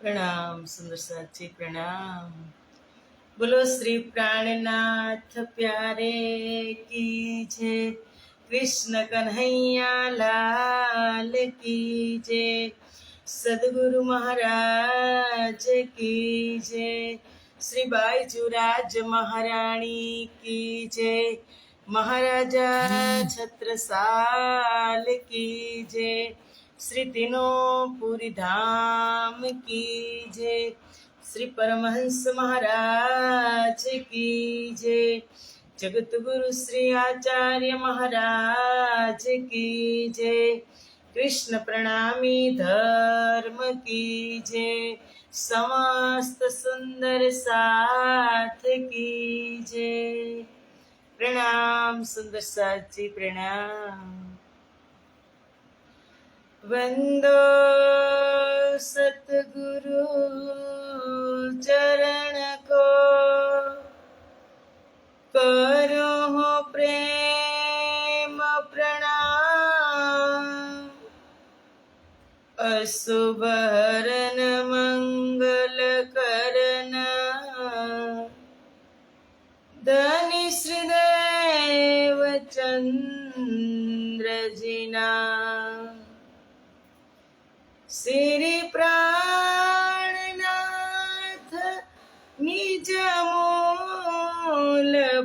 प्रणाम सुंदर साची प्रणाम। बोलो श्री प्राणनाथ प्यारे की जय। कृष्ण कन्हैया लाल की जय। सदगुरु महाराज की जय। श्री बाईजुराज महारानी की जय। महाराजा छत्रसाल की जय। श्री तीनों धाम की जय। श्री परमहंस महाराज की जय। जगत गुरु श्री आचार्य महाराज की जय। कृष्ण प्रणामी धर्म की जय। समस्त सुंदर साथ की जय। प्रणाम सुंदर साची प्रणाम। वंदो सतगुरु चरण को, करो हो प्रेम प्रणाम। अशुभ हरन मंगल करन, धनी श्रीदेव चंद्र जिना। श्री प्राणनाथ निज मूलपति,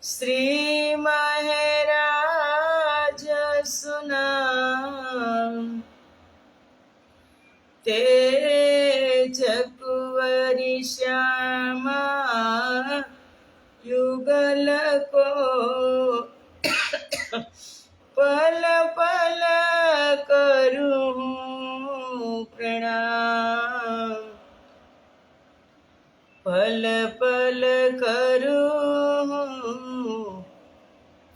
श्री महराज सुना। तेज कुंवरी श्यामा युगल को, पल पल करूं प्रणाम। पल पल करूं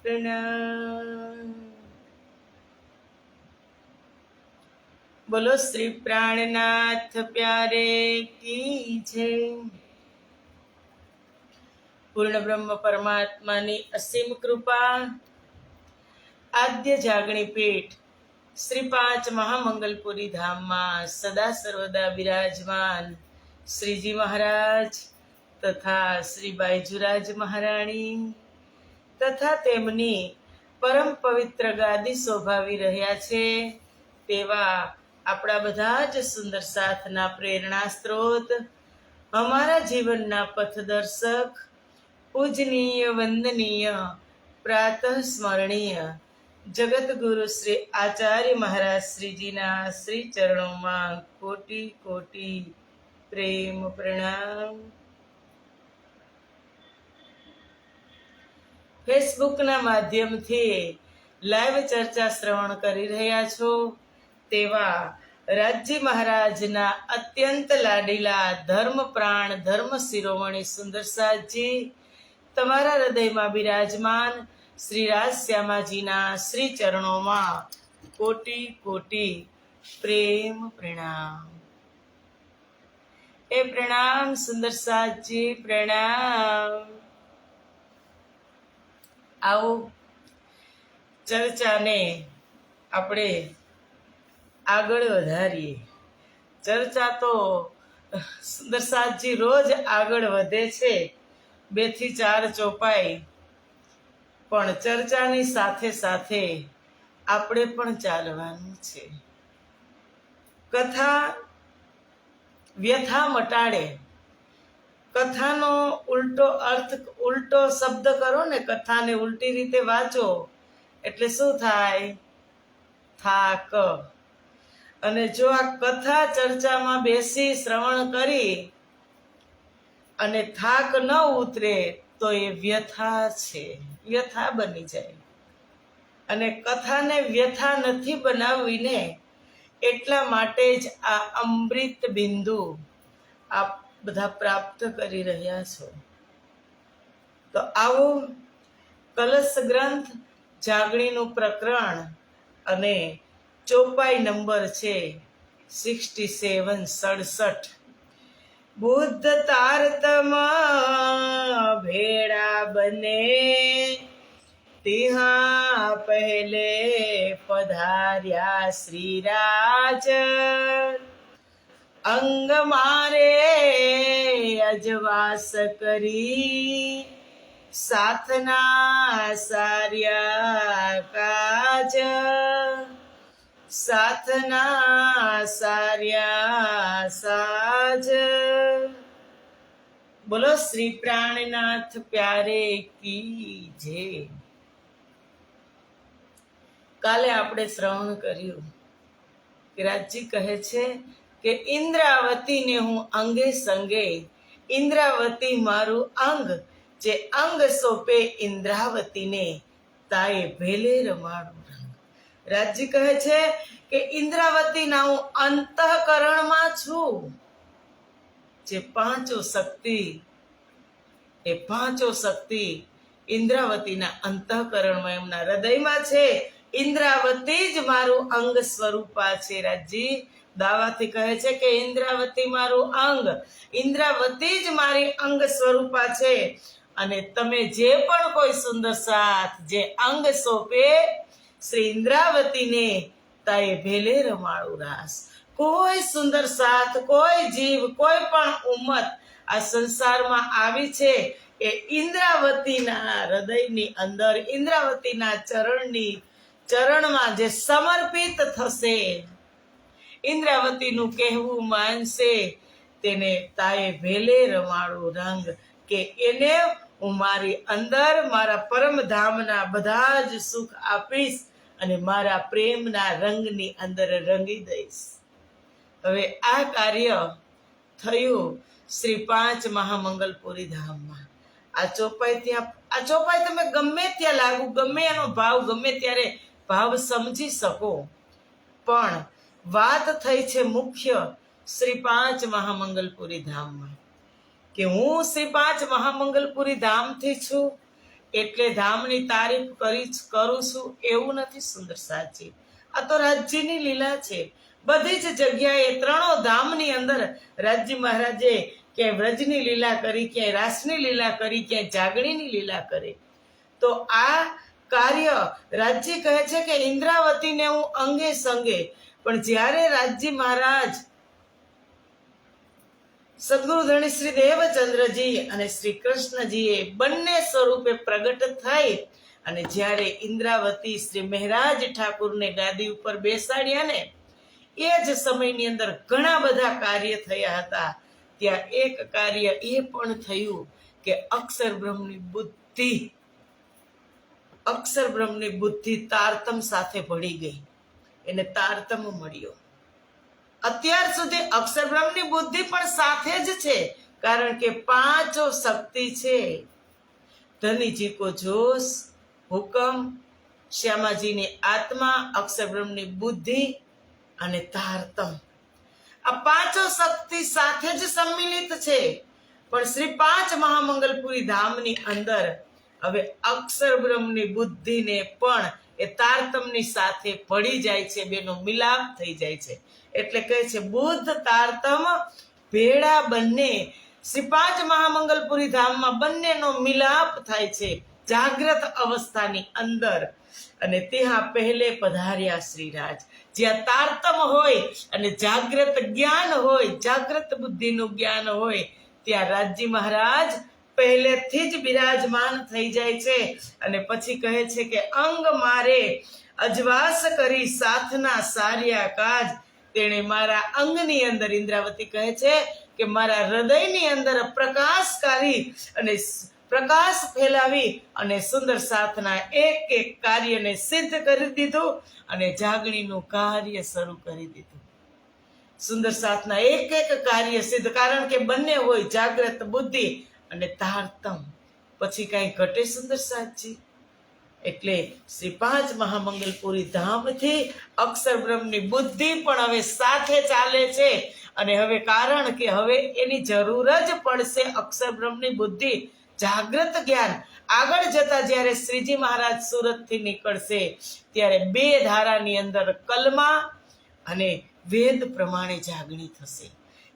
प्रणाम। बोलो श्री प्राणनाथ प्यारे की जय। पूर्ण ब्रह्म परमात्मानी असीम कृपा, आद्य जागणी पीठ श्री 5 महामंगलपुरी धाम में सदा सर्वदा विराजमान श्रीजी महाराज तथा श्री बाईजुराज महाराणी तथा तेमनी परम पवित्र गादी शोभावी रह्या छे तेवा आपड़ा बधा ज सुंदर साथना प्रेरणा स्त्रोत, हमारा जीवनना पथदर्शक, पूजनीय वंदनीय प्रातः स्मरणीय जगत गुरु श्री आचार्य महाराज श्रीजीना श्री चरणों में कोटि कोटि प्रेम प्रणाम। फेसबुक ना माध्यम थी लाइव चर्चा श्रवण करी रह्या छो तेवा राज्य महाराज ना अत्यंत लाडीला धर्म प्राण धर्म शिरोमणि सुंदर साथ जी तमारा हृदय में विराजमान श्री राज श्यामाजी ना श्री चरणों में कोटि कोटि प्रेम प्रणाम। ए प्रणाम सुंदर साथ जी प्रणाम। आओ चर्चा ने अपने आगळ वधारीए। चर्चा तो सुंदर साथ जी रोज आगळ वधे छे 2 થી 4 ચોપાઈ, પણ ચર્ચાની સાથે સાથે આપણે પણ ચાલવાનું છે। કથા વ્યથા મટાડે। કથાનો ઉલટો અર્થ ઉલટો શબ્દ કરો ને, કથાને ઉલટી રીતે વાંચો એટલે શું થાય? થાક। અને જો આ કથા ચર્ચામાં બેસી શ્રવણ કરી અને થાક ન ઉતરે તો એ વ્યથા છે, વ્યથા બની જાય। અને કથાને વ્યથા નથી બનાવવીને એટલા માટે જ આ અમૃત બિંદુ આપ બધા પ્રાપ્ત કરી રહ્યા છો। તો આવો કલશ ગ્રંથ જાગણીનું પ્રકરણ અને ચોપાઈ નંબર છે 67 67। बुद्ध तारतमा भेड़ा बने તિહા પહેલે પધાર્યા શ્રીરાજ અંગ મારે અજવાસ કરી સાથના સાર્યા કાજ સાથના સાર્યા સાજ બોલો શ્રી પ્રાણનાથ પ્યારે કી જય. કાલે આપણે શ્રવણ કર્યું કે રાજજી કહે છે કે ઇન્દ્રાવતીને હું અંગે સંગે, ઇન્દ્રાવતી મારું અંગ, જે અંગ સોંપે ઇન્દ્રાવતીને તાએ ભેલે રમાડું રંગ. રાજજી કહે છે કે ઇન્દ્રાવતીના હું અંતઃકરણમાં છું. જે પાંચો શક્તિ, એ પાંચો શક્તિ ઇન્દ્રાવતીના અંતઃકરણમાં, એમના હૃદયમાં છે. ઇન્દ્રાવતી જ મારું અંગ સ્વરૂપા છે. રાજજી દાવાથી કહે છે કે ઇન્દ્રાવતી મારું અંગ, ઇન્દ્રાવતી જ મારી અંગ સ્વરૂપા છે. અને તમે જે પણ કોઈ સુંદર સાથ, જે અંગ સોંપે શ્રી ઇન્દ્રાવતીને તાએ ભેલે રમાડું રાસ. કોઈ સુંદર સાથ, કોઈ જીવ, કોઈ પણ ઉમ્મત આ સંસારમાં આવી છે એ ઇન્દ્રાવતીના હૃદયની અંદર, ઇન્દ્રાવતીના ચરણમાં જે સમર્પિત થશે, ઇન્દ્રાવતીનું કહેવું માનશે, તેને તાએ ભેલે રમાડું રંગ, કે એને હું મારી અંદર, મારા પરમધામના બધા જ સુખ આપીશ અને મારા પ્રેમના રંગની અંદર રંગી દઈશ. હવે આ કાર્ય થયું શ્રી પાંચ મહામંગલપુરી ધામમાં. આ ચોપાઈ તમે ગમે ત્યાં લાગુ, ગમે એનો ભાવ, ગમે ત્યારે ભાવ સમજી શકો, પણ વાત થઈ છે મુખ્ય શ્રી પાંચ મહામંગલપુરી ધામમાં, કે હું શ્રી પાંચ મહામંગલપુરી ધામથી છું એટલે ધામની તારીફ કરું છું એવું નથી. સુંદર સાચી આ તો રાજ્યની લીલા છે. બધી જ જગ્યાએ ત્રણો ધામની અંદર રાજજી મહારાજે ક્યાંય વ્રજની લીલા કરી, ક્યાંય રાસની લીલા કરી, ક્યાંય જાગણીની લીલા કરી. તો આ કાર્ય રાજજી કહે છે કે ઇન્દ્રાવતીને હું અંગે સંગે, પણ જ્યારે રાજજી મહારાજ સદગુરુ ધણી શ્રી દેવચંદ્રજી અને શ્રી કૃષ્ણજીએ બંને સ્વરૂપે પ્રગટ થઈ અને જ્યારે ઇન્દ્રાવતી શ્રી મહેરાજ ઠાકુરને ગાદી ઉપર બેસાડ્યા ને, એ જ સમયની અંદર ઘણા બધા કાર્ય થયા હતા. ત્યાં એક કાર્ય એ પણ થયું કે અક્ષર બ્રહ્મની બુદ્ધિ તારતમ સાથે ભળી ગઈ, એને તારતમ મળ્યો. અત્યાર સુધી અક્ષર બ્રહ્મની બુદ્ધિ પણ સાથે જ છે, કારણ કે પાંચો શક્તિ છે. ધનીજી કો જોશ, હુકમ, શ્યામાજીની આત્મા, અક્ષર બ્રહ્મની બુદ્ધિ અને તારતમ, આ પાંચો શક્તિ સાથે જ સંમિલિત છે. પણ શ્રી પાંચ મહામંગલપુરી ધામની અંદર હવે અક્ષર બ્રહ્મની બુદ્ધિને પણ એ તારતમની સાથે ભળી જાય છે, બેનો મિલાપ થઈ જાય છે. એટલે કહે છે બુદ્ધ તારતમ ભેળા બંને શ્રી પાંચ મહામંગલપુરી ધામમાં બંનેનો મિલાપ થાય છે જાગ્રત અવસ્થાની અંદર. અને ત્યાં પહેલે પધાર્યા શ્રીરાજ. જ્યાં તારતમ હોય અને જાગ્રત જ્ઞાન હોય, જાગ્રત બુદ્ધિનું જ્ઞાન હોય, ત્યાં રાજજી મહારાજ પહેલેથી જ બિરાજમાન થઈ જાય છે. અને પછી કહે છે કે અંગ મારે અજવાસ કરી સાથના સાર્યા કાજ. તેણે મારા અંગની અંદર, ઇન્દ્રાવતી કહે છે કે મારા હૃદયની અંદર પ્રકાશકારી અને પ્રકાશ ફેલાવી અને સુંદર સાથના એક એક કાર્યને સિદ્ધ કરી દીધું અને જાગણીનું કાર્ય શરૂ કરી દીધું. સુંદર સાથના એક એક કાર્ય સિદ્ધ, કારણ કે બંને હોય, જાગ્રત બુદ્ધિ અને તારતમ, પછી કઈ ઘટે સુંદર સાચી. એટલે શ્રી પાંચ મહામંગલપુરી ધામથી અક્ષર બ્રહ્મની બુદ્ધિ પણ હવે સાથે ચાલે છે. અને હવે કારણ કે હવે એની જરૂર જ પડશે અક્ષર બ્રહ્મની બુદ્ધિ, જાગ્રત જ્ઞાન. આગળ જતા જ્યારે શ્રીજી મહારાજ સુરતથી નીકળશે ત્યારે 2 ધારાની અંદર કલમા અને વેદ પ્રમાણે જાગણી થશે.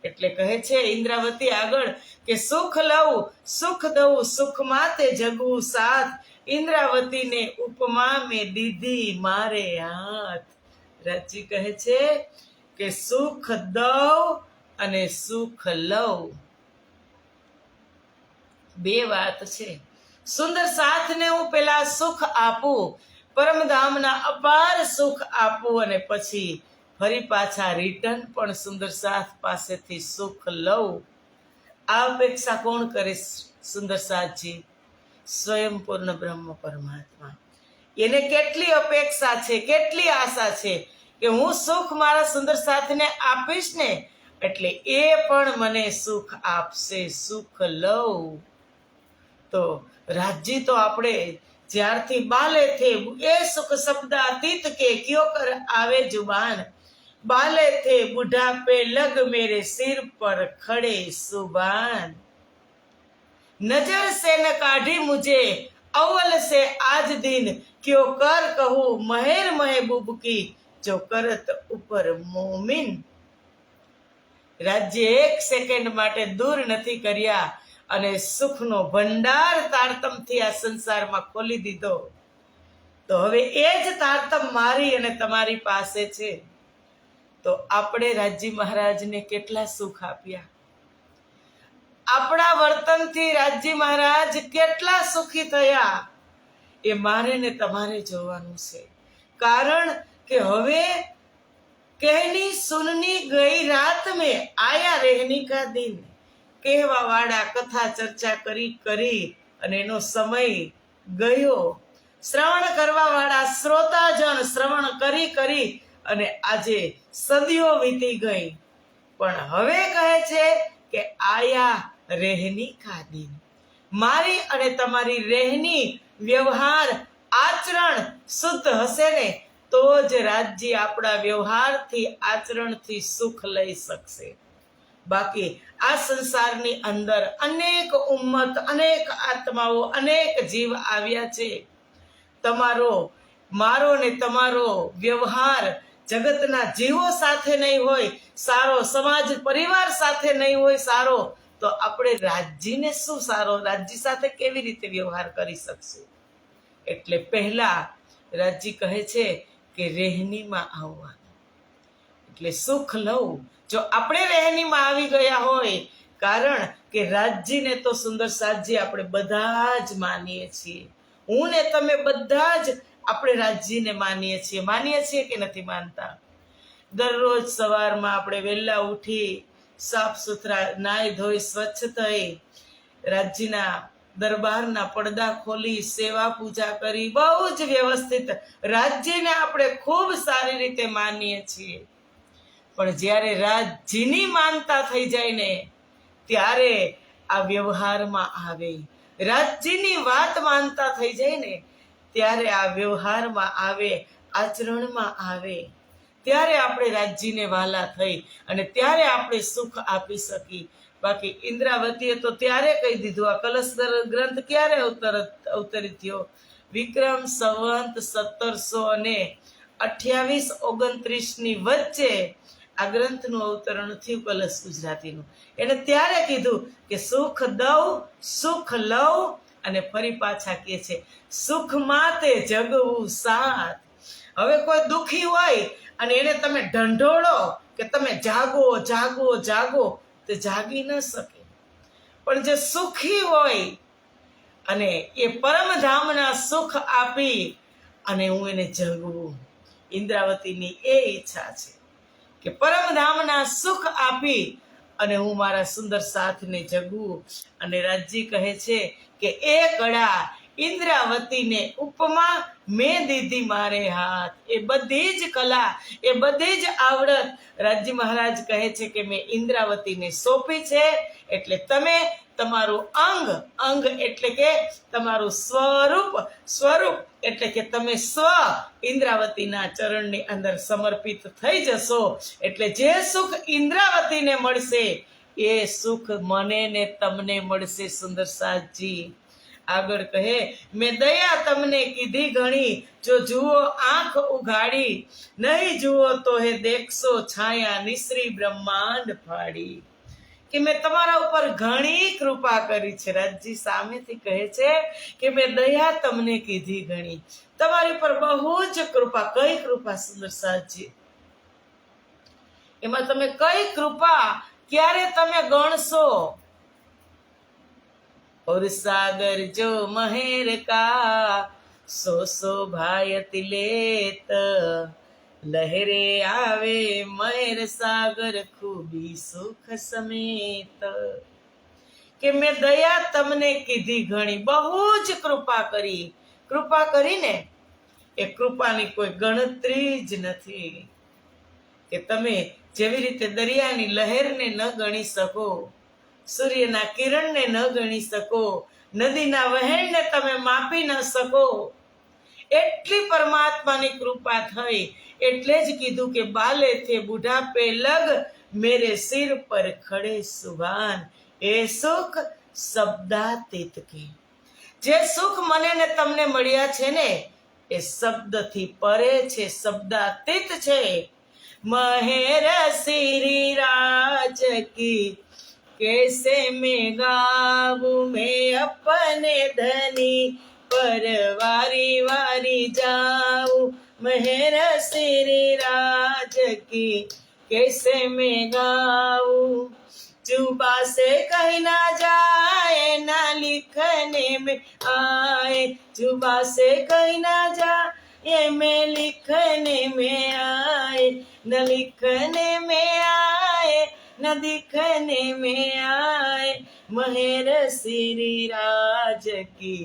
એટલે કહે છે ઇન્દ્રાવતી આગળ કે સુખ લઉં સુખ દઉં સુખ માતે જગવું સાથ, ઇન્દ્રાવતીને ઉપમા મેં દીધી મારે હાથ. રાજજી કહે છે કે સુખ દઉં અને સુખ લઉં, બે વાત છે. સુંદર સાથને હું પેલા સુખ આપું, પરમધામના અપાર સુખ આપું, અને પછી ફરી પાછા રિટર્ન પણ સુંદર સાથ પાસેથી સુખ લઉં. આ અપેક્ષા કોણ કરે? સુંદર સાથજી, સ્વયં પૂર્ણ બ્રહ્મ પરમાત્મા. એને કેટલી અપેક્ષા છે, કેટલી આશા છે કે હું સુખ મારા સુંદર સાથને આપીશ ને એટલે એ પણ મને સુખ આપશે, સુખ લઉં. તો રાજજી તો આપણે જ્યારથી બાલે થે એ સુખ શબ્દ અતીત કે ક્યો કર આવે जुबान, बाले थे बुढ़ापे लग मेरे सिर पर खड़े सुबान, नजर से न काढ़ी मुझे अव्वल से आज दिन, क्यों कर कहूँ महर महबूब की जो करत ઉપર મોમિન. રાજ્ય એક સેકન્ડ માટે દૂર નથી કર્યા અને સુખનો ભંડાર તારતમથી આ સંસારમાં ખોલી દીધો. તો હવે એ જ તારતમ મારી અને તમારી પાસે છે. તો આપણે રાજજી મહારાજને કેટલા સુખ આપ્યા, આપણા વર્તનથી રાજજી મહારાજ કેટલા સુખી થયા, એ મારે ને તમારે જોવાનું છે. કારણ કે હવે कहनी सुननी गई रात में आया रहनी का दिन, કહેવા વાળા કથા ચર્ચા કરી કરી અને એનો સમય ગયો. શ્રવણ કરવા વાળા શ્રોતાજન શ્રવણ કરી કરી અને આજે સદીઓ વીતી ગઈ. પણ હવે કહે છે કે આયા રહેની કા દિન, મારી અને તમારી રહેની વ્યવહાર આચરણ શુદ્ધ હશે ને તો જ રાજજી આપણા વ્યવહારથી આચરણથી સુખ લઈ શકશે. બાકી આ સંસારની અંદર અનેક ઉમ્મત, અનેક આત્માઓ, અનેક જીવ આવ્યા છે. તમારો મારો ને તમારો વ્યવહાર જગતના જીવો સાથે નહીં હોય સારો, સમાજ પરિવાર સાથે નહીં હોય સારો, તો આપણે રાજજીને શું સારો, રાજજી સાથે કેવી રીતે વ્યવહાર કરી શકશું? એટલે પહેલા રાજજી કહે છે કે રહેણીમાં આવવાનું, એટલે સુખ લઉં. જો આપણે રહેણીમાં આવી ગયા હોય, કારણ કે રાજજીને તો સુંદર સાથજી આપણે બધા જ માનીએ છીએ, હું ને તમે બધા જ આપણે રાજજીને માનીએ છીએ કે નથી માનતા? દરરોજ સવારમાં આપણે વહેલા ઉઠી સાફ સુથરા નાહી ધોઈ સ્વચ્છ થઈ રાજજીના દરબારના પડદા ખોલી સેવા પૂજા કરી બહુ જ વ્યવસ્થિત રાજજીને આપણે ખૂબ સારી રીતે માનીએ છીએ. પણ જ્યારે રાજજીની માનતા થઈ જાય ને ત્યારે આ વ્યવહારમાં આવે, રાજજીની વાત માનતા થઈ જાય ને ત્યારે આ વ્યવહારમાં આવે, આચરણમાં આવે, ત્યારે આપણે રાજજીને વહાલા થઈ અને ત્યારે આપણે સુખ આપી શકી. બાકી ઇન્દ્રાવતીએ તો ત્યારે કહી દીધું. આ કલશ ગ્રંથ ક્યારે અવતરિત થયો? વિક્રમ સંવંત 1728-29 ની વચ્ચે આ ગ્રંથનું અવતરણ થયું, કલશ ગુજરાતીનું. એને ત્યારે કીધું કે સુખ દઉં, સુખ લઉં, અને ફરી પાછા કહે છે સુખ માતે જગવું સાથ. હવે કોઈ દુખી હોય અને એને તમે ઢંઢોળો કે તમે જાગો જાગો જાગો, તે જાગી ન શકે. પણ જે સુખી હોય અને એ પરમધામના સુખ આપી અને હું એને જગવું, ઇન્દ્રાવતીની એ ઈચ્છા છે કે પરમધામના સુખ આપી અને હું મારા સુંદર સાથને જગવું. અને રાજજી કહે છે કે એ કળા ઇન્દ્રાવતીને ઉપમા મેં દીધી મારે હાથ. એ બધી જ કલા, એ બધી જ આવડત રાજજી મહારાજ કહે છે કે મેં ઇન્દ્રાવતીને સોંપી છે. એટલે તમે તમારું અંગ એટલે કે તમારું સ્વરૂપ એટલે કે તમે સ્વ ઇન્દ્રાવતીના ચરણની અંદર સમર્પિત થઈ જશો એટલે જે સુખ ઇન્દ્રાવતીને મળશે એ સુખ મને ને તમને મળશે. સુંદર સાથજી આગળ કહે મેં દયા તમને કીધી ઘણી, જો જુઓ આંખ ઉઘાડી, નહીં જુઓ તો હે દેખશો છાયા નિશ્રી બ્રહ્માંડ ફાડી. કે મેં તમારા ઉપર ઘણી કૃપા કરી છે. રાજજી સામેથી કહે છે કે મેં દયા તમને કીધી ઘણી, તમારી પર બહુ જ કૃપા. કઈ કૃપા સુંદર સાજી? એમાં તમે કઈ કૃપા ક્યારે તમે ગણશો? और सागर जो महेर का सो भायति लेत, लहरे आवे महेर सागर खूबी सुख समेत. કે મેં દયા તમને કીધી ઘણી, બહુ જ કૃપા કરી. કૃપા કરીને એ કૃપાની કોઈ ગણતરી જ નથી. કે તમે જેવી રીતે દરિયાની લહેરને ન ગણી શકો, સૂર્યના કિરણને ન ગણી શકો, નદીના વહેણને તમે માપી ન શકો, એટલી પરમાત્માની કૃપા થઈ. એટલે જ કીધું કે બાલે થે બુઢાપે લગ, મેરે સિર પર ખડે સુભાન, એ સુખ શબ્દાતીત કે. જે સુખ મને ને તમને મળ્યા છે ને એ શબ્દથી પરે છે, શબ્દાતીત છે. મહેર શ્રી રાજ કી कैसे मैं गाऊं, मैं अपने धनी पर वारी वारी जाऊं. मेहर श्री राज की कैसे मैं गाऊं, जुबा से कहीं ना जाए ना लिखने में आए, जुबा से कहीं ना जाए मैं लिखने में आए, न लिखने में आए न दिखने में आए. महेर श्री राज की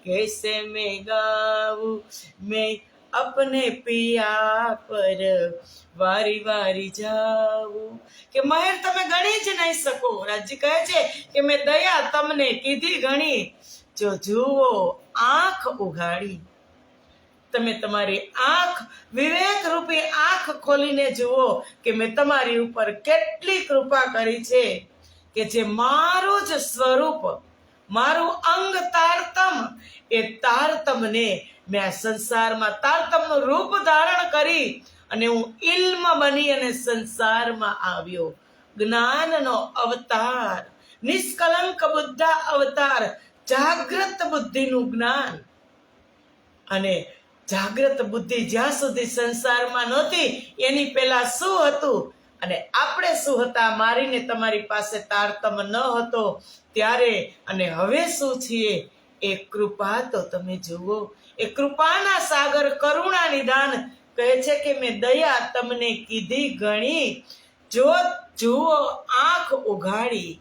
कैसे मैं गाऊं, मैं अपने पिया पर वारी वारी जाऊं. કે મહેર તમે ગણી જ નહીં શકો. રાજજી કહે છે કે મેં દયા તમને કીધી ઘણી, જો જુઓ આંખ ઉઘાડી. તમે તમારી આંખ, વિવેક રૂપી આંખ ખોલીને જુઓ કે મેં તમારી ઉપર કેટલી કૃપા કરી છે. કે જે મારું જ સ્વરૂપ, મારું અંગ તારતમ, એ તારતમને મેં આ સંસારમાં તારતમનું રૂપ ધારણ કરી અને હું ઇલ્મ બની અને સંસારમાં આવ્યો. જ્ઞાનનો અવતાર, નિષ્કલંક બુદ્ધ અવતાર, જાગ્રત બુદ્ધિનું જ્ઞાન. અને જાગ્રત બુદ્ધિ જ્યાં સુધી સંસારમાં નહોતી એની પહેલા શું હતું અને આપણે શું હતા, મારીને તમારી પાસે તારતમ ન હતો ત્યારે, અને હવે શું છીએ એ કૃપા તો તમે જુઓ. એ કૃપાના સાગર, કરુણા નિદાન કહે છે કે મેં દયા તમને કીધી ઘણી, જો જુઓ આંખ ઉઘાડી.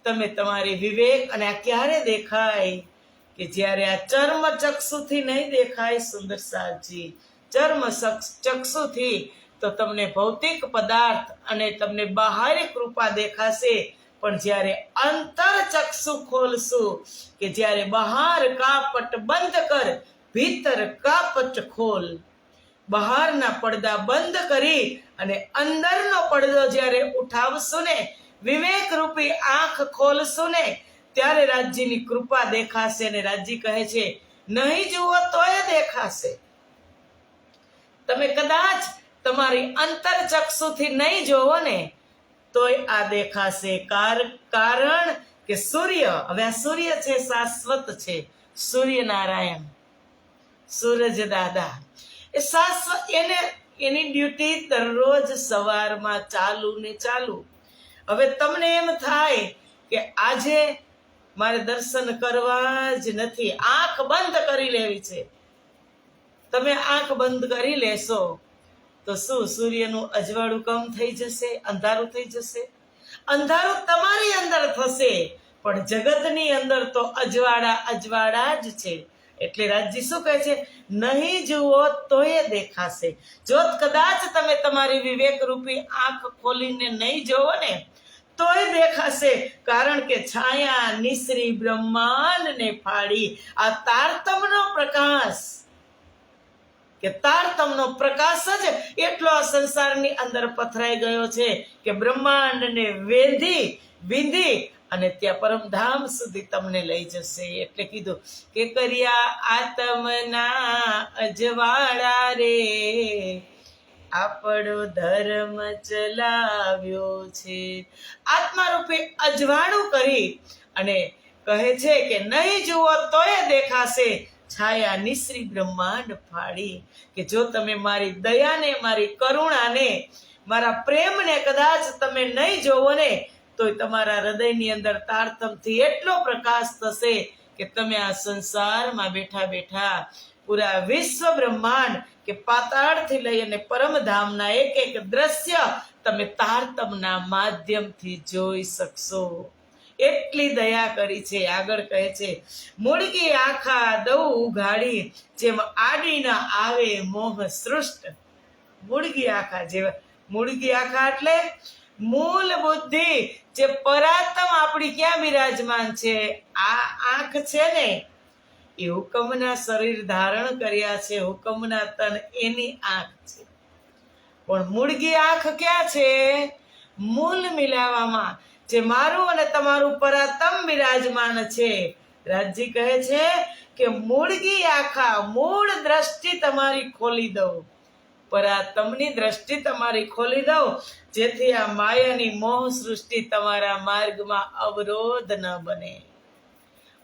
તમે તમારી વિવેક, અને આ ક્યારે દેખાય કે જ્યારે આ ચર્મ ચક્ષુથી નહીં દેખાય સુંદર સાજી. ચર્મ ચક્ષુથી તો તમને ભૌતિક પદાર્થ અને તમને બાહ્ય કૃપા દેખાશે, પણ જ્યારે અંતર ચક્ષુ ખોલશું, કે જ્યારે બહાર કાપટ બંધ કર ભીતર કાપટ ખોલ, બહારના પડદા બંધ કરી અને અંદરનો પડદો જ્યારે ઉઠાવશું ને, વિવેક રૂપી આંખ ખોલશું ને, ત્યારે રાજ્યની કૃપા દેખાશે. ને રાજ્ય કહે છે નહીં જુઓ તોય દેખાશે. તમે કદાચ તમારી અંતર ચક્ષુથી નહીં જોવો ને તોય આ દેખાશે. કારણ કે સૂર્ય, હવે આ સૂર્ય છે શાશ્વત છે, સૂર્યનારાયણ, સૂરજ દાદા એ શાશ્વત. એની ડ્યુટી દરરોજ સવારમાં ચાલુ ને ચાલુ. હવે તમને એમ થાય કે આજે મારે દર્શન કરવા જ નથી, આંખ બંધ કરી લેવી છે. તમે આંખ બંધ કરી લેશો તો શું સૂર્યનું અજવાળું કમ થઈ જશે, અંધારું થઈ જશે? અંધારું તમારી અંદર થશે, પણ જગતની અંદર તો અજવાળા જ છે. એટલે રાજજી શું કહે છે, નહીં જુઓ તોય દેખાશે. જો કદાચ તમે તમારી વિવેક રૂપી આંખ ખોલીને નહીં જોવો ને તોય દેખાશે. કારણ કે છાયા નિશ્રી બ્રહ્માંડને ફાડી આ તારતમનો પ્રકાશ, કે તારતમનો પ્રકાશ જ એટલો આ સંસારની અંદર પથરાઈ ગયો છે કે બ્રહ્માંડને વિંધી અને ત્યાં પરમધામ સુધી તમને લઈ જશે. એટલે કીધું કે કર્યા આત્મના અજવાળા રે, આપણો ધર્મ ચલાવ્યો છે. આત્મારૂપે અજવાળું કરી અને કહે છે કે નહીં જુઓ તોય દેખાશે છાયા નિશ્રી બ્રહ્માંડ ફાડી. કે જો તમે મારી દયાને, મારી કરુણાને, મારા પ્રેમને કદાચ તમે નહીં જોવો ને તોય તમારા હૃદયની અંદર તારતમથી એટલો પ્રકાશ થશે કે તમે આ સંસારમાં બેઠા બેઠા પૂરા વિશ્વ બ્રહ્માંડ કે પાતાળથી લઈ અને પરમધામના એક એક દ્રશ્ય તમે તારતમના માધ્યમથી જોઈ શકશો. એટલી દયા કરી છે. આગળ કહે છે, મૂળગી આખા દઉ ઉઘાડી, જેમ આડી ના આવે મોહ સૃષ્ટ. મૂળગી આખા જેવા, મૂળગી આખા એટલે મૂળ બુદ્ધિ, જે પરાતમ આપણી ક્યાં બિરાજમાન છે. આ આંખ છે ને એ હુકમના શરીર ધારણ કર્યા છે, હુકમના તન એની આંખ છે. પણ મૂળગી આંખ ક્યાં છે? મૂળ મિલાવામાં, જે મારું અને તમારું પરાતમ બિરાજમાન છે. રાજજી કહે છે કે મૂળગી આંખા, મૂળ દ્રષ્ટિ તમારી ખોલી દઉં, પરાતમની દ્રષ્ટિ તમારી ખોલી દઉં, જેથી આ માયાની મોહ સૃષ્ટિ તમારા માર્ગમાં અવરોધ ન બને.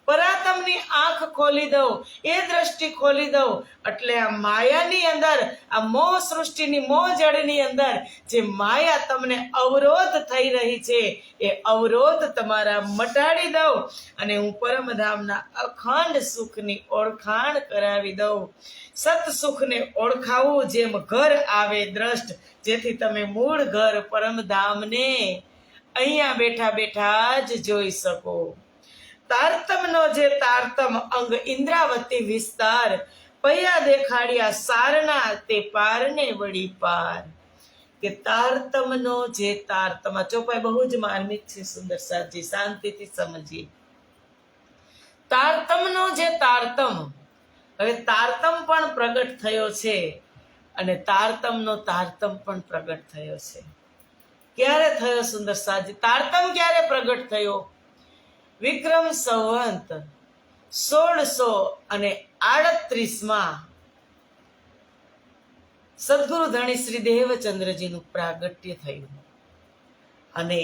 પરાતમની આંખ ખોલી દઉં, એ દ્રષ્ટિ ખોલી દઉં, એટલે આ માયાની અંદર, આ મોહ સૃષ્ટિની મોહ જળની અંદર જે માયા તમને અવરોધ થઈ રહી છે એ અવરોધ તમારા મટાડી દઉં અને હું પરમધામના અખંડ સુખની ઓળખાણ કરાવી દઉં. સત સુખને ઓળખાવું જેમ ઘર આવે દ્રષ્ટ, જેથી તમે મૂળ ઘર પરમધામને અહીંયા બેઠા બેઠા જ જોઈ શકો. તારતમનો જે તારતમ અંગ ઇન્દ્રાવતી વિસ્તાર, પૈયા દેખાડ્યા સારના તે પારને વળી પાર. કે તારતમનો જે તારતમ, આ ચોપાઈ બહુ જ માર્મિક છે. સુંદર સાજી, શાંતિથી સમજીએ. તારતમનો જે તારતમ, હવે તારતમ પણ પ્રગટ થયો છે અને તારતમનો તારતમ પણ પ્રગટ થયો છે. ક્યારે થયો સુંદર સાજી? તારતમ ક્યારે પ્રગટ થયો? વિક્રમ સંવંત 1638 સદગુરુ ધણી શ્રી દેવચંદ્રજીનું પ્રાગટ્ય થયું અને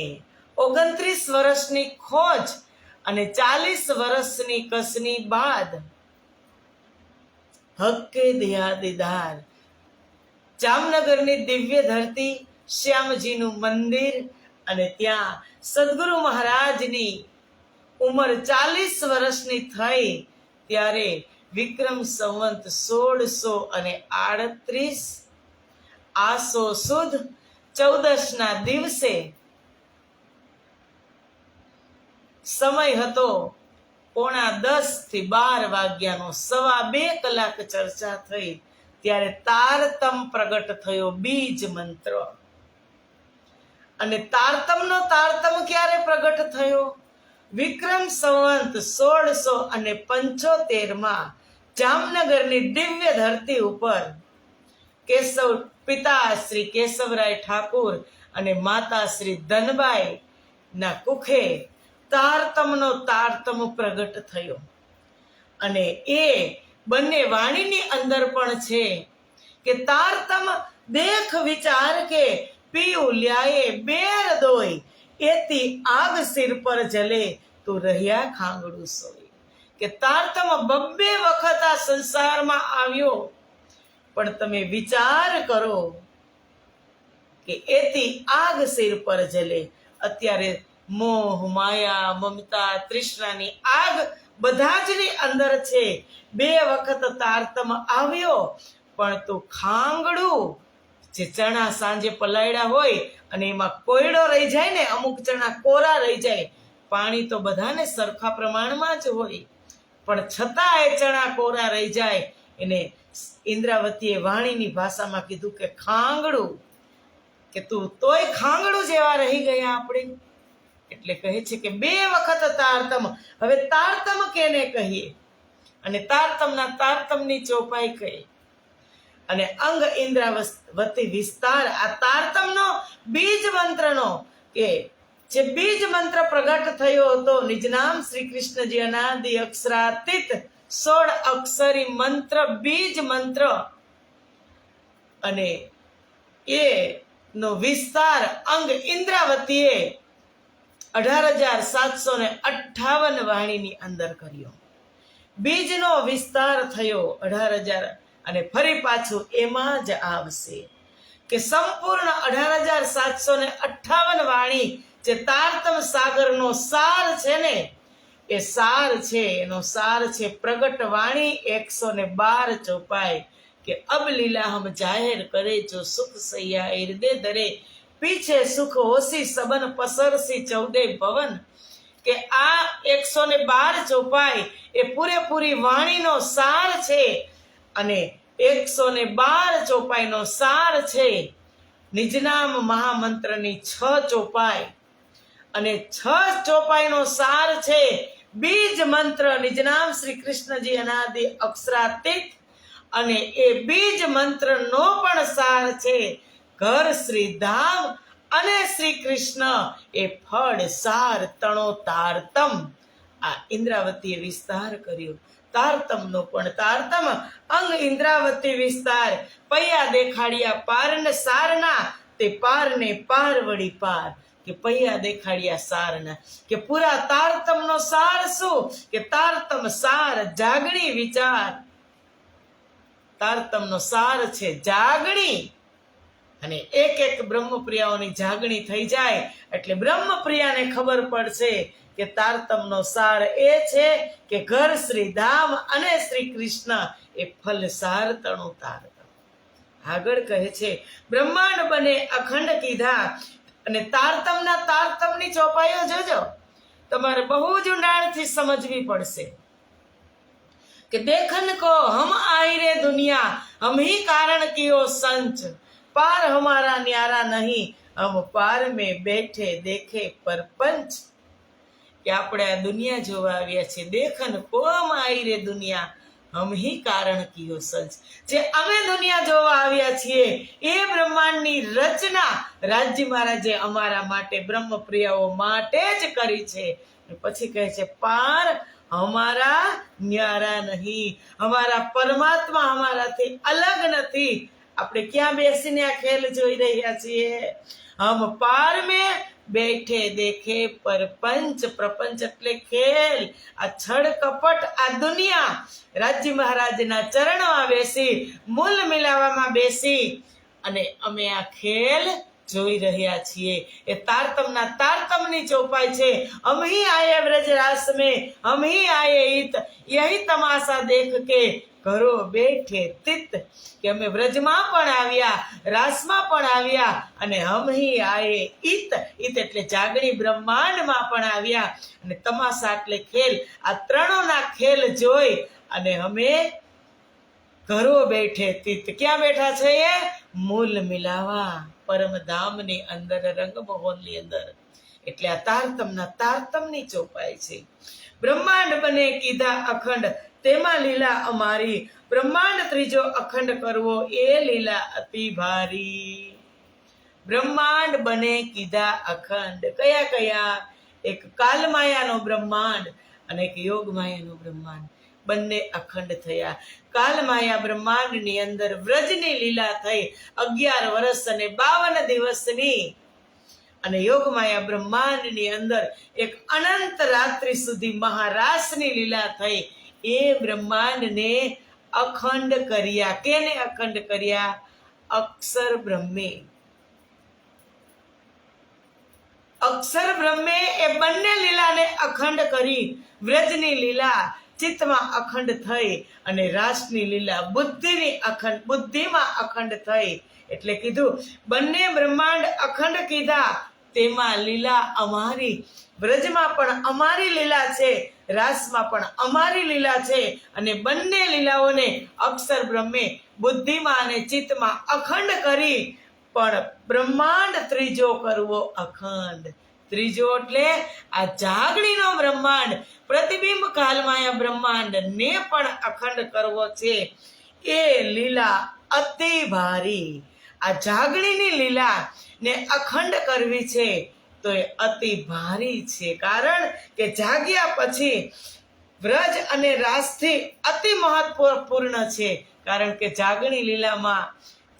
29 વર્ષની ખોજ અને 40 વર્ષની કસની બાદ હક્કે દયા દીદાર, જામનગરની દિવ્ય ધરતી, શ્યામજીનું મંદિર અને ત્યાં સદગુરુ મહારાજની ઉંમર 40 વર્ષની થઈ ત્યારે વિક્રમ સંવંત 1638 આસો સુદ 14ના દિવસે સમય હતો 9:45 થી 12 વાગ્યાનો, 2.25 કલાક ચર્ચા થઈ ત્યારે તારતમ પ્રગટ થયો, બીજ મંત્ર. અને તારતમનો તારતમ ક્યારે પ્રગટ થયો? વિક્રમ સંવંત 1675 જામનગરની દિવ્ય ધરતી ઉપર કેશવ પિતા શ્રી કેશવરાય ઠાકુર અને માતા શ્રી ધનબાઈ ના કુખે તારતમનો તારતમ પ્રગટ થયો. અને એ બંને વાણીની અંદર પણ છે કે તારતમ દેખ વિચાર કે પીયું લ્યાએ બેર દોય, એથી આગ સિર પર જલે તો રહ્યા ખાંગડું સોય. કે તારતમ 2 વખત આ સંસારમાં આવ્યો, પણ તમે વિચાર કરો કે એથી આગ સિર પર જલે. અત્યારે મોહ, માયા, મમતા, તૃષ્ણાની આગ બધા જની અંદર છે. 2 વખત તારતમ આવ્યો, પણ તું ખાંગડું, જે ચણા સાંજે પલાળ્યા હોય અને એમાં કોયડો રહી જાય ને, અમુક ચણા કોરા રહી જાય, પાણી તો બધાને સરખા પ્રમાણમાં જ હોય, પણ છતાં એ ચણા કોરા રહી જાય. એને ઇન્દ્રાવતીએ વાણીની ભાષામાં કીધું કે ખાંગડું, કે તું તોય ખાંગડું જેવા રહી ગયા આપણે. એટલે કહે છે કે 2 વખત તારતમ. હવે તારતમ કેને કહીએ અને તારતમના તારતમની ચોપાઈ કહીએ અને અંગ ઇન્દ્રાવતી વિસ્તાર, આ તારતમનો બીજ મંત્રનો, કે જે બીજ મંત્ર પ્રગટ થયો હતો, નિજ નામ શ્રી કૃષ્ણજી અનાદિ અક્ષરાતીત 16 અક્ષરી મંત્ર, બીજ મંત્ર. અને એ નો વિસ્તાર અંગ ઇન્દ્રાવતીએ 18,758 વાણીની અંદર કર્યો. બીજનો વિસ્તાર થયો 18,000 અને ફરી પાછું એમાં જ આવશે કે સંપૂર્ણ 18,758 વાણી જે તારતમ સાગરનો સાર છે ને, એ સાર છે, એનો સાર છે પ્રગટ વાણી 112 ચોપાઈ કે અબ લીલા હમ જાહેર કરે જો સુખ સૈયા હૃદય ધરે પીછે સુખ હોસી સબન પસરસી 14 ભવન. કે આ 112 ચોપાઈ એ પૂરેપૂરી વાણીનો સાર છે અને 112 ચોપાઈનો સાર છે નિજનામ મહામંત્રની 6 ચોપાઈ અને 6 ચોપાઈનો સાર છે બીજ મંત્ર નિજનામ શ્રી કૃષ્ણજી અનાદિ અક્ષરાતીત અને એ બીજ મંત્રનો પણ સાર છે ઘર શ્રી ધામ અને શ્રી કૃષ્ણ એ ફળ સાર તણો તારતમ. આ ઇન્દ્રાવતીએ વિસ્તાર કર્યો. તારતમનો પણ તારતમ અંગ ઇન્દ્રાવતી વિસ્તાર પૈયા દેખાડ્યા પારને સારના તે પારને પાર વળી પાર કે પૈયા દેખાડ્યા સારના કે પૂરા તારતમનો સાર શું કે તારતમ સાર જાગણી વિચાર. તારતમનો સાર છે જાગણી અને એક એક બ્રહ્મપ્રિયાઓની જાગણી થઈ જાય એટલે બ્રહ્મપ્રિયાને ખબર પડશે કે તારતમનો સાર એ છે કે ઘર શ્રી ધામ અને શ્રી કૃષ્ણ એ ફલ સાર તણું તારતમ. આગળ કહે છે બ્રહ્માંડ બને અખંડ કીધા અને તારતમની ચોપાઈઓ જોજો, તમારે બહુ જ ઊંડાણથી સમજવી પડશે કે देखन को हम आई रे दुनिया हम ही कारण कियो संच पार हमारा न्यारा नहीं हम पार में बैठे देखे परपंच. કે આપણે આ દુનિયા જોવા આવ્યા છે. देखन को हम आई रे दुनिया हम ही कारण कियो संच. જે અમે દુનિયા જોવા આવ્યા છીએ એ બ્રહ્માંડની રચના રાજ્ય મહારાજે અમારા માટે બ્રહ્મપ્રિયાઓ માટે જ કરી છે. પછી કહે છે પાર हमारा न्यारा नहीं, हमारा परमात्मा हमाराથી અલગ નથી. આપણે ક્યાં બેસીને આ ખેલ જોઈ રહ્યા છીએ? હમ પાર में बैठे देखे परपंच. પ્રપંચ એટલે ખેલ. આ છળ કપટ આ દુનિયા રાજ્ય મહારાજના ચરણમાં બેસી મૂલ મિલાવામાં બેસી અને અમે આ ખેલ જોઈ રહ્યા છીએ. એ તારતમની ચોપાઈ છે. हम ही आए ब्रज रास में हम ही आए इत यही तमाशा देख के घरो बैठे तित. કે અમે વ્રજમાં પણ આવ્યા, રાસમાં પણ આવ્યા અને હમ હી આએ ઈત. ઈત એટલે જાગણી બ્રહ્માંડમાં પણ આવ્યા અને તમાશા એટલે ખેલ. આ ત્રણોના ખેલ જોઈ અને અમે ઘરો બેઠે તિત. ક્યાં બેઠા છે? એ મૂલ મિલાવા પરમધામની અંદર રંગમહોલની અંદર. એટલે આ તારતમની ચોપાઈ છે. બ્રહ્માંડ બને કીધા અખંડ તેમાં લીલા અમારી. બ્રહ્માંડ ત્રીજો અખંડ કરવો એ લીલા અતિ ભારી. બ્રહ્માંડ બને કીધા અખંડ. કયા કયા? એક કાલમાયાનો બ્રહ્માંડ અને એક યોગમાયાનો બ્રહ્માંડ. બંને અખંડ થયા. કાલમાયા બ્રહ્માંડની અંદર વ્રજની લીલા થઈ 11 વર્ષ અને 52 દિવસની અને યોગમાયા બ્રહ્માંડની અંદર એક અનંત રાત્રિ સુધી મહારાસની લીલા થઈ. એ બ્રહ્માંડને અખંડ કર્યા. કેને અખંડ કર્યા? અક્ષર બ્રહ્મે. અક્ષર બ્રહ્મે એ બંને લીલાને અખંડ કરી. વ્રજની લીલા ચિત્તમાં અખંડ થઈ અને રાસની લીલા બુદ્ધિમાં અખંડ થઈ. એટલે કીધું બંને બ્રહ્માંડ અખંડ કીધા તેમાં લીલા અમારી. વ્રજમાં પણ અમારી લીલા છે, રાસમાં પણ અમારી લીલા છે અને બંને લીલાઓને અક્ષર બ્રહ્મે બુદ્ધિમાં અને ચિત્તમાં અખંડ કરી. પણ બ્રહ્માંડ ત્રીજો કરવો અખંડ. ત્રીજો એટલે આ જાગણીનો બ્રહ્માંડ પ્રતિબિંબ કાલમાયા બ્રહ્માંડ ને પણ અખંડ કરવો છે. એ લીલા અતિ ભારી. આ જાગણીની લીલા ને અખંડ કરવી છે તો એ અતિ ભારી છે. કારણ કે જાગ્યા પછી વ્રજ અને રાસથી અતિ મહત્વપૂર્ણ છે. કારણ કે જાગણી લીલામાં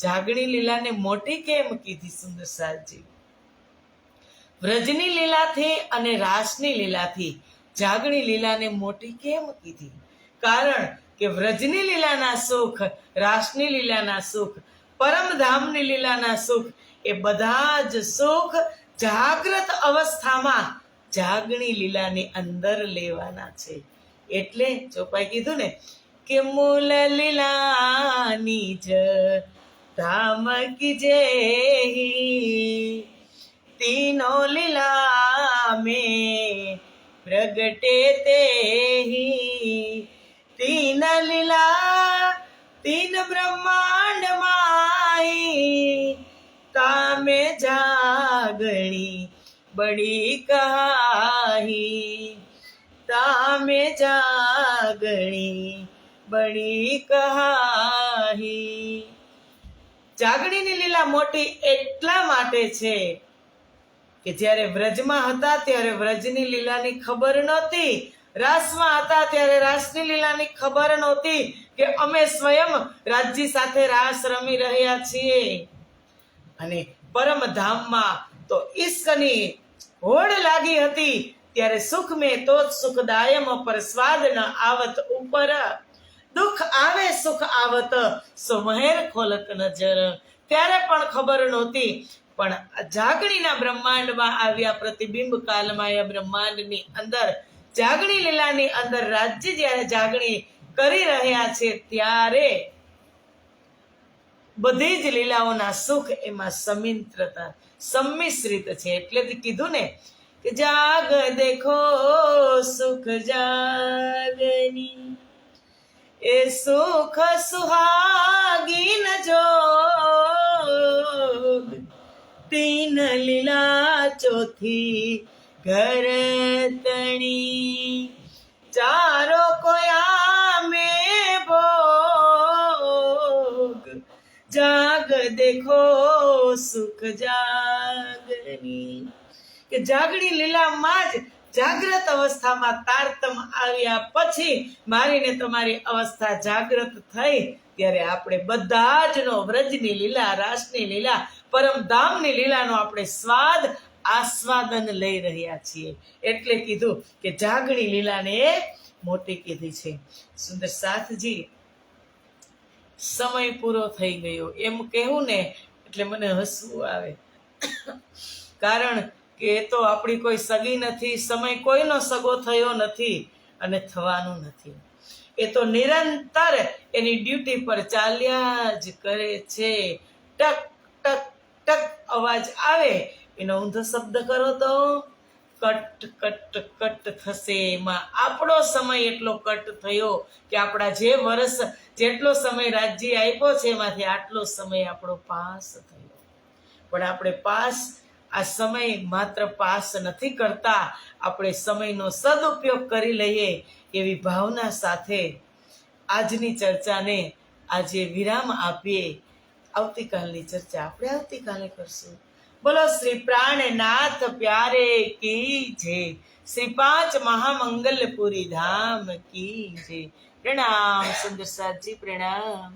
જાગણી લીલાને મોટી કેમ કીધી સુંદર સાજી? વ્રજની લીલાથી અને રાસની લીલાથી જાગણી લીલાને મોટી કેમ કીધી? કારણ કે વ્રજની લીલાના સુખ, રાસની લીલાના સુખ, પરમધામની લીલાના સુખ એ બધા જ સુખ જાગ્રત અવસ્થામાં જાગણી લીલાની અંદર લેવાના છે. એટલે ચોપાઈ કીધું ને કે મૂલ લીલાની જ ધામ કીજે तीनो लीला में प्रगटे ते तीन लीला तीन ब्रह्मांड माई तामे जागणी बड़ी कहाही तामे जागणी बड़ी कहाही. જાગણીની લીલા મોટી એટલા માટે છે કે જ્યારે વ્રજમાં હતા ત્યારે વ્રજની લીલાની ખબર નહોતી, રાસમાં હતા ત્યારે રાસની લીલાની ખબર નહોતી કે અમે સ્વયં રાજ્ય સાથે રાસ રમી રહ્યા છીએ. અને પરમધામમાં તો ઈશ્કની હોડ લાગી હતી ત્યારે સુખ મેં તો જ સુખદાયમ પર સ્વાદ ન આવત ઉપર દુઃખ આવે સુખ આવત સો મહેર ખોલક નજર. ત્યારે પણ ખબર નહોતી, પણ જાગણીના બ્રહ્માંડમાં આવ્યા પ્રતિબિંબ કાલમાયા બ્રહ્માંડની અંદર જાગણી લીલાની અંદર રાજ્ય જ્યારે જાગણી કરી રહ્યા છે ત્યારે બધી જ લીલાઓના સુખ એમાં સમિત્રતા સંમિશ્રિત છે. એટલે કીધું ને કે જાગ દેખો સુખ જાગની એ સુખ સુહાગીન જોગ तीन लीला चौथी घर तणी चारो कोया में भोग जाग देखो सुख जागनी. કે જાગણી લીલામાં જ જાગ્રત અવસ્થામાં તારતમ આવ્યા પછી મારી ને તમારી અવસ્થા જાગ્રત થઈ ત્યારે આપણે બધા જનો વ્રજની લીલા, રાસની લીલા, પરમધામની લીલાનો આપણે સ્વાદ આસ્વાદન લઈ રહ્યા છીએ. એટલે કીધું કે જાગણી લીલાને મોટી કીધી છે. સુંદર સાથજી, સમય પૂરો થઈ ગયો એમ કહેવું ને એટલે મને હસવું આવે. કારણ કે એ તો આપણી કોઈ સગી નથી, સમય કોઈનો સગો થયો નથી અને થવાનું નથી. એ તો નિરંતર એની ડ્યુટી પર ચાલ્યા જ કરે છે. ટક ટક ટક અવાજ આવે એનો ઊંધો શબ્દ કરો તો કટ કટ કટ થશે. એમાં આપણો સમય એટલો કટ થયો કે આપણા જે વર્ષ જેટલો સમય રાજ્ય આપ્યો છે એમાંથી આટલો સમય આપણો પાસ થયો. પણ આપણે પાસ આ સમય માત્ર પાસ નથી કરતા, આપણે સમયનો સદુપયોગ કરી લઈએ એવી ભાવના સાથે આજની ચર્ચાને આજે વિરામ આપીએ. આવતીકાલની ચર્ચા આપણે આવતીકાલે કરશું. બોલો શ્રી પ્રાણનાથ પ્યારે કી જય. શ્રી પાંચ મહામંગલપુરી ધામ કી જય. પ્રણામ સુંદર સાજી, પ્રણામ.